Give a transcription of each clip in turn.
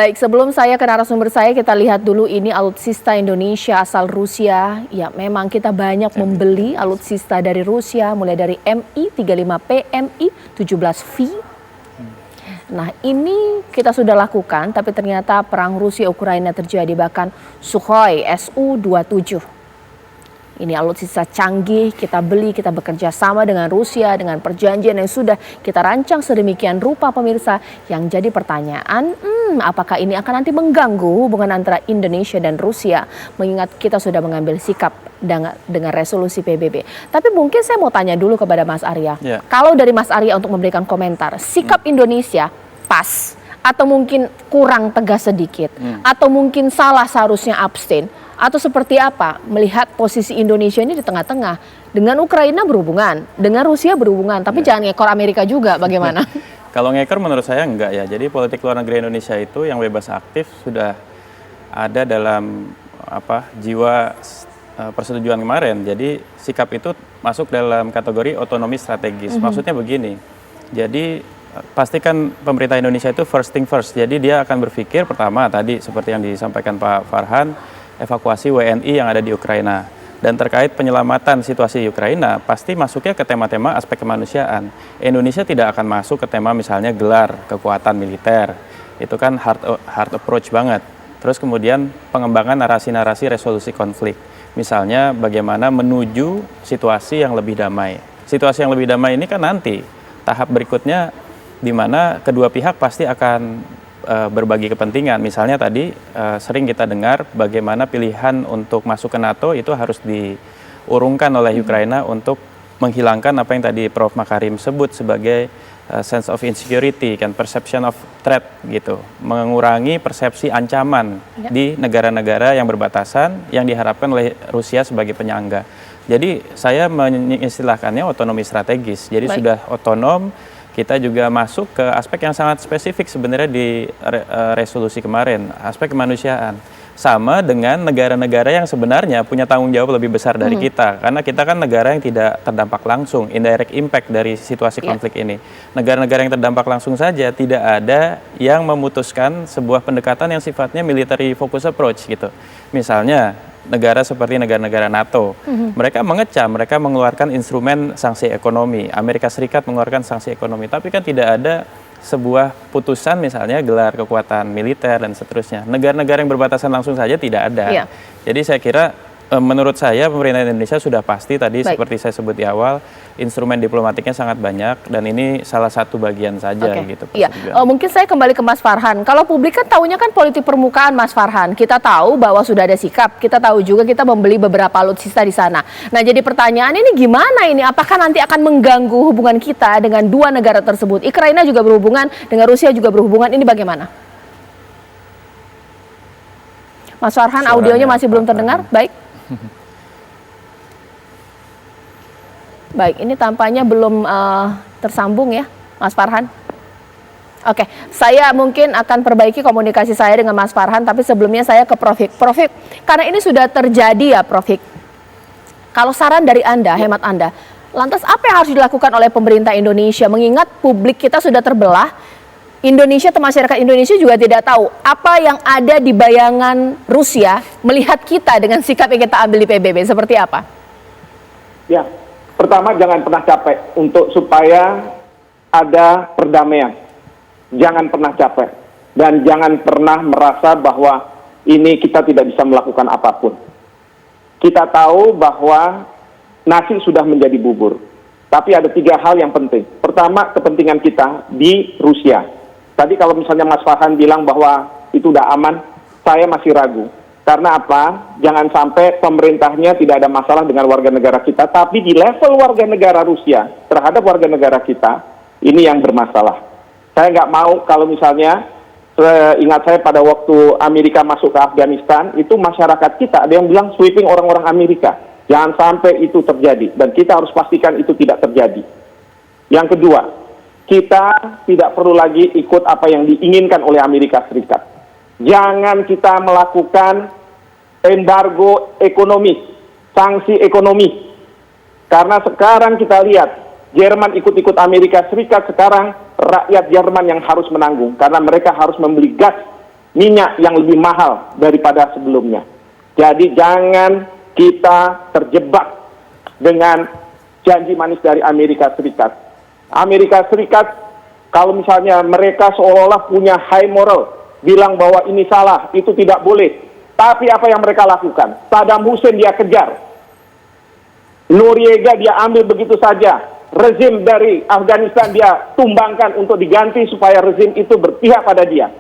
Baik, sebelum saya ke narasumber saya, kita lihat dulu ini alutsista Indonesia asal Rusia. Ya, memang kita banyak membeli alutsista dari Rusia, mulai dari Mi-35P, Mi-17V. Nah, ini kita sudah lakukan, tapi ternyata perang Rusia-Ukraina terjadi, bahkan Sukhoi Su-27. Ini alutsista canggih, kita beli, kita bekerja sama dengan Rusia, dengan perjanjian yang sudah kita rancang sedemikian rupa pemirsa. Yang jadi pertanyaan, apakah ini akan nanti mengganggu hubungan antara Indonesia dan Rusia? Mengingat kita sudah mengambil sikap dengan resolusi PBB. Tapi mungkin saya mau tanya dulu kepada Mas Arya. Kalau dari Mas Arya untuk memberikan komentar, sikap Indonesia pas atau mungkin kurang tegas sedikit, atau mungkin salah seharusnya abstain, atau seperti apa melihat posisi Indonesia ini di tengah-tengah, dengan Ukraina berhubungan, dengan Rusia berhubungan, tapi jangan ngekor Amerika juga, bagaimana? Kalau ngekor menurut saya enggak ya. Jadi politik luar negeri Indonesia itu yang bebas aktif sudah ada dalam jiwa persetujuan kemarin. Jadi sikap itu masuk dalam kategori otonomi strategis. Maksudnya begini. Jadi pastikan pemerintah Indonesia itu first thing first. Jadi dia akan berpikir pertama tadi seperti yang disampaikan Pak Farhan, evakuasi WNI yang ada di Ukraina. Dan terkait penyelamatan situasi Ukraina, pasti masuknya ke tema-tema aspek kemanusiaan. Indonesia tidak akan masuk ke tema misalnya gelar kekuatan militer. Itu kan hard approach banget. Terus kemudian pengembangan narasi-narasi resolusi konflik. Misalnya bagaimana menuju situasi yang lebih damai. Situasi yang lebih damai ini kan nanti tahap berikutnya di mana kedua pihak pasti akan berbagi kepentingan. Misalnya tadi sering kita dengar bagaimana pilihan untuk masuk ke NATO itu harus diurungkan oleh Ukraina untuk menghilangkan apa yang tadi Prof. Makarim sebut sebagai sense of insecurity, kan, perception of threat gitu, mengurangi persepsi ancaman di negara-negara yang berbatasan yang diharapkan oleh Rusia sebagai penyangga. Jadi saya mengistilahkannya otonomi strategis. Jadi sudah otonom. Kita juga masuk ke aspek yang sangat spesifik sebenarnya di resolusi kemarin, aspek kemanusiaan. Sama dengan negara-negara yang sebenarnya punya tanggung jawab lebih besar dari kita. Karena kita kan negara yang tidak terdampak langsung, indirect impact dari situasi konflik ini. Negara-negara yang terdampak langsung saja tidak ada yang memutuskan sebuah pendekatan yang sifatnya military focus approach gitu. Misalnya negara seperti negara-negara NATO, mereka mengecam, mereka mengeluarkan instrumen sanksi ekonomi, Amerika Serikat mengeluarkan sanksi ekonomi, tapi kan tidak ada sebuah putusan misalnya gelar kekuatan militer dan seterusnya. Negara-negara yang berbatasan langsung saja tidak ada. Jadi saya kira menurut saya pemerintah Indonesia sudah pasti tadi seperti saya sebut di awal, instrumen diplomatiknya sangat banyak dan ini salah satu bagian saja gitu. Mungkin saya kembali ke Mas Farhan. Kalau publik kan tahunya kan politik permukaan, Mas Farhan. Kita tahu bahwa sudah ada sikap, kita tahu juga kita membeli beberapa alutsista di sana. Nah, jadi pertanyaan ini gimana ini? Apakah nanti akan mengganggu hubungan kita dengan dua negara tersebut? Ukraina juga berhubungan, dengan Rusia juga berhubungan. Ini bagaimana? Mas Farhan, audionya masih belum terdengar? Baik. Baik, ini tampaknya belum tersambung ya, Mas Farhan. Oke, saya mungkin akan perbaiki komunikasi saya dengan Mas Farhan, tapi sebelumnya saya ke Prof. Prof, karena ini sudah terjadi ya Prof. Kalau saran dari Anda, hemat Anda, lantas apa yang harus dilakukan oleh pemerintah Indonesia? Mengingat publik kita sudah terbelah, Indonesia atau masyarakat Indonesia juga tidak tahu apa yang ada di bayangan Rusia melihat kita dengan sikap yang kita ambil di PBB, seperti apa? Ya, pertama jangan pernah capek untuk supaya ada perdamaian. Jangan pernah capek dan jangan pernah merasa bahwa ini kita tidak bisa melakukan apapun. Kita tahu bahwa nasi sudah menjadi bubur, tapi ada 3 hal yang penting. Pertama, kepentingan kita di Rusia. Tadi kalau misalnya Mas Farhan bilang bahwa itu udah aman, saya masih ragu. Karena apa? Jangan sampai pemerintahnya tidak ada masalah dengan warga negara kita, tapi di level warga negara Rusia terhadap warga negara kita, ini yang bermasalah. Saya nggak mau kalau misalnya, ingat saya pada waktu Amerika masuk ke Afghanistan, itu masyarakat kita, ada yang bilang sweeping orang-orang Amerika. Jangan sampai itu terjadi, dan kita harus pastikan itu tidak terjadi. Yang kedua, kita tidak perlu lagi ikut apa yang diinginkan oleh Amerika Serikat. Jangan kita melakukan embargo ekonomi, sanksi ekonomi. Karena sekarang kita lihat, Jerman ikut-ikut Amerika Serikat, sekarang rakyat Jerman yang harus menanggung. Karena mereka harus membeli gas minyak yang lebih mahal daripada sebelumnya. Jadi jangan kita terjebak dengan janji manis dari Amerika Serikat. Amerika Serikat, kalau misalnya mereka seolah-olah punya high moral, bilang bahwa ini salah, itu tidak boleh. Tapi apa yang mereka lakukan? Saddam Hussein dia kejar. Noriega dia ambil begitu saja. Rezim dari Afghanistan dia tumbangkan untuk diganti supaya rezim itu berpihak pada dia.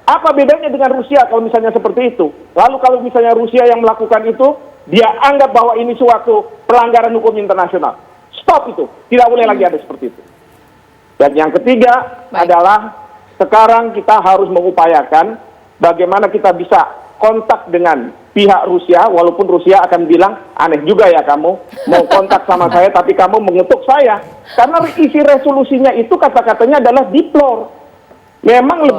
Apa bedanya dengan Rusia kalau misalnya seperti itu? Lalu kalau misalnya Rusia yang melakukan itu, dia anggap bahwa ini suatu pelanggaran hukum internasional. Stop itu. Tidak boleh lagi ada seperti itu. Dan yang ketiga adalah sekarang kita harus mengupayakan bagaimana kita bisa kontak dengan pihak Rusia, walaupun Rusia akan bilang, aneh juga ya kamu mau kontak sama saya, tapi kamu mengutuk saya. Karena isi resolusinya itu kata-katanya adalah deplore. Memang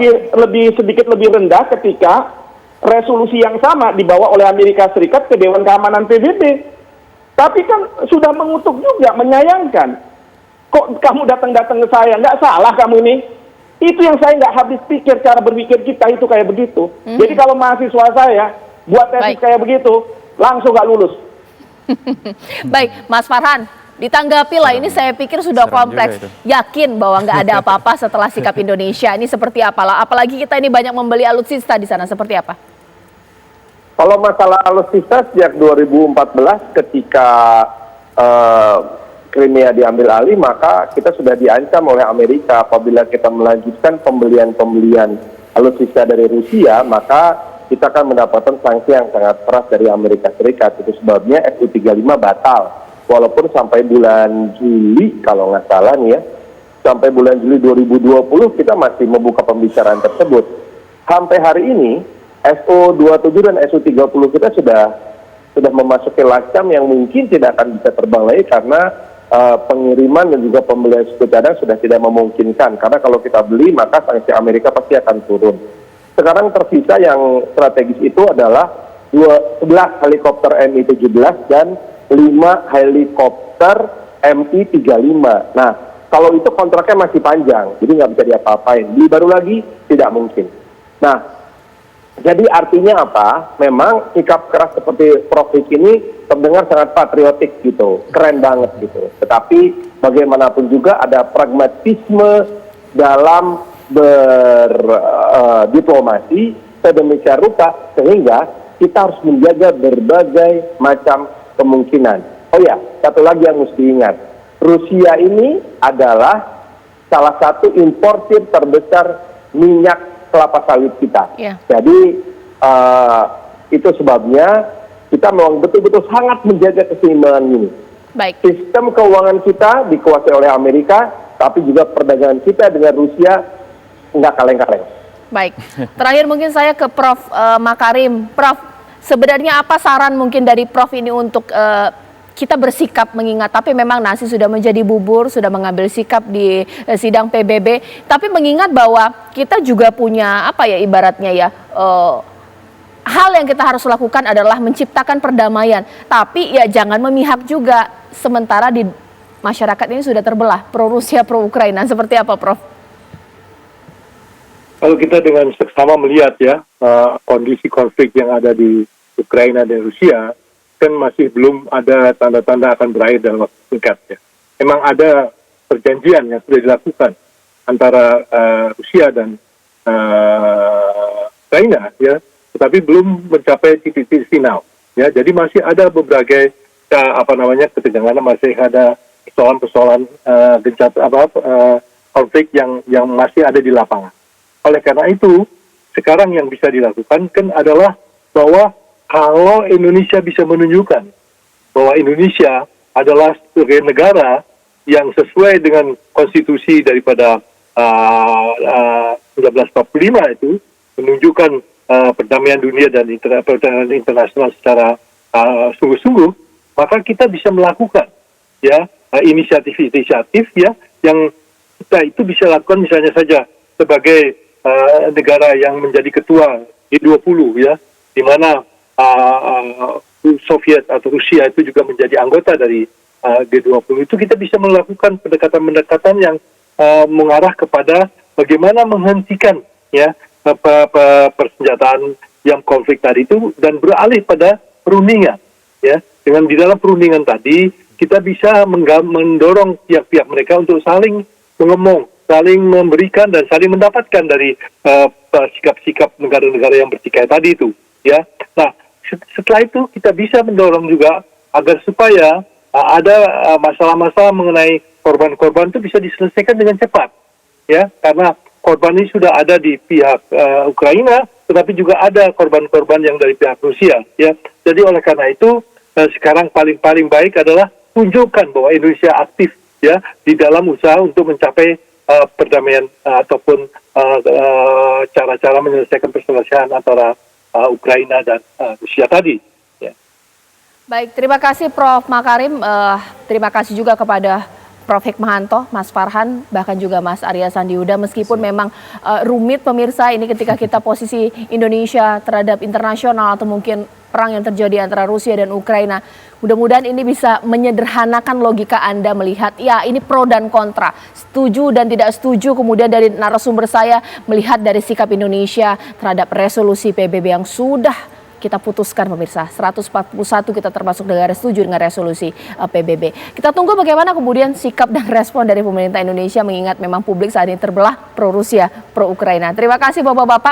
sedikit lebih rendah ketika resolusi yang sama dibawa oleh Amerika Serikat ke Dewan Keamanan PBB. Tapi kan sudah mengutuk juga, menyayangkan. Kok kamu datang-datang ke saya? Nggak salah kamu ini. Itu yang saya nggak habis pikir, cara berpikir kita itu kayak begitu. Jadi kalau mahasiswa saya buat tesis kayak begitu, langsung nggak lulus. Baik, Mas Farhan, ditanggapi lah, ini saya pikir sudah kompleks. Yakin bahwa nggak ada apa-apa setelah sikap Indonesia. Ini seperti apalah? Apalagi kita ini banyak membeli alutsista di sana, seperti apa? Kalau masalah alutsista sejak 2014 ketika Crimea diambil alih, maka kita sudah diancam oleh Amerika apabila kita melanjutkan pembelian alutsista dari Rusia, maka kita akan mendapatkan sanksi yang sangat keras dari Amerika Serikat. Itu sebabnya Su-35 batal. Walaupun sampai bulan Juli, kalau nggak salah nih ya, sampai bulan Juli 2020 kita masih membuka pembicaraan tersebut. Sampai hari ini, Su-27 dan Su-30 kita sudah memasuki lacam yang mungkin tidak akan bisa terbang lagi karena pengiriman dan juga pembelian suku cadang sudah tidak memungkinkan. Karena kalau kita beli, maka sanksi Amerika pasti akan turun. Sekarang tersisa yang strategis itu adalah 11 helikopter Mi-17 dan 5 helikopter Mi-35. Nah, kalau itu kontraknya masih panjang, jadi nggak bisa diapa-apain. Beli baru lagi, tidak mungkin. Nah, jadi artinya apa? Memang sikap keras seperti Prof. Vicky ini terdengar sangat patriotik gitu, keren banget gitu. Tetapi bagaimanapun juga ada pragmatisme dalam berdiplomasi sedemikian rupa sehingga kita harus menjaga berbagai macam kemungkinan. Oh ya, satu lagi yang mesti ingat, Rusia ini adalah salah satu importir terbesar minyak kelapa sawit kita. Jadi itu sebabnya kita memang betul-betul sangat menjaga keseimbangan ini. Baik. Sistem keuangan kita dikuasai oleh Amerika, tapi juga perdagangan kita dengan Rusia nggak kaleng-kaleng. Baik. Terakhir mungkin saya ke Prof. Makarim. Prof, sebenarnya apa saran mungkin dari Prof ini untuk kita bersikap mengingat, tapi memang nasi sudah menjadi bubur, sudah mengambil sikap di sidang PBB, tapi mengingat bahwa kita juga punya apa ya ibaratnya ya, hal yang kita harus lakukan adalah menciptakan perdamaian, tapi ya jangan memihak juga, sementara di masyarakat ini sudah terbelah, pro Rusia, pro Ukraina, seperti apa Prof? Kalau kita dengan seksama melihat ya, kondisi konflik yang ada di Ukraina dan Rusia, kan masih belum ada tanda-tanda akan berakhir dalam waktu singkat ya. Memang ada perjanjian yang sudah dilakukan antara Rusia dan Ukraina ya, tetapi belum mencapai titik final ya. Jadi masih ada berbagai ketegangan, masih ada persoalan-persoalan konflik yang masih ada di lapangan. Oleh karena itu, sekarang yang bisa dilakukan kan adalah bahwa kalau Indonesia bisa menunjukkan bahwa Indonesia adalah sebagai negara yang sesuai dengan konstitusi daripada 1945 itu, menunjukkan perdamaian dunia dan perdamaian internasional secara sungguh-sungguh, maka kita bisa melakukan ya inisiatif-inisiatif ya yang kita itu bisa lakukan, misalnya saja sebagai negara yang menjadi ketua G20 ya, di mana Soviet atau Rusia itu juga menjadi anggota dari G20, itu kita bisa melakukan pendekatan-pendekatan yang mengarah kepada bagaimana menghentikan ya persenjataan yang konflik tadi itu dan beralih pada perundingan. Ya, dengan di dalam perundingan tadi kita bisa mendorong pihak-pihak mereka untuk saling mengemong, saling memberikan dan saling mendapatkan dari sikap-sikap negara-negara yang bertikai tadi itu. Ya, nah setelah itu kita bisa mendorong juga agar supaya ada masalah-masalah mengenai korban-korban itu bisa diselesaikan dengan cepat. Ya, karena korban ini sudah ada di pihak Ukraina, tetapi juga ada korban-korban yang dari pihak Rusia. Ya, jadi oleh karena itu sekarang paling baik adalah tunjukkan bahwa Indonesia aktif ya di dalam usaha untuk mencapai perdamaian ataupun cara-cara menyelesaikan perselisihan antara Ukraina dan Rusia tadi. Ya. Baik, terima kasih Prof. Makarim. Terima kasih juga kepada Prof. Hikmahanto, Mas Farhan, bahkan juga Mas Arya Sandiuda. Meskipun memang rumit pemirsa ini ketika kita posisi Indonesia terhadap internasional atau mungkin perang yang terjadi antara Rusia dan Ukraina. Mudah-mudahan ini bisa menyederhanakan logika Anda melihat, ya ini pro dan kontra, setuju dan tidak setuju. Kemudian dari narasumber saya melihat dari sikap Indonesia terhadap resolusi PBB yang sudah kita putuskan pemirsa. 141 kita termasuk negara setuju dengan resolusi PBB. Kita tunggu bagaimana kemudian sikap dan respon dari pemerintah Indonesia mengingat memang publik saat ini terbelah pro Rusia, pro Ukraina. Terima kasih Bapak-Bapak.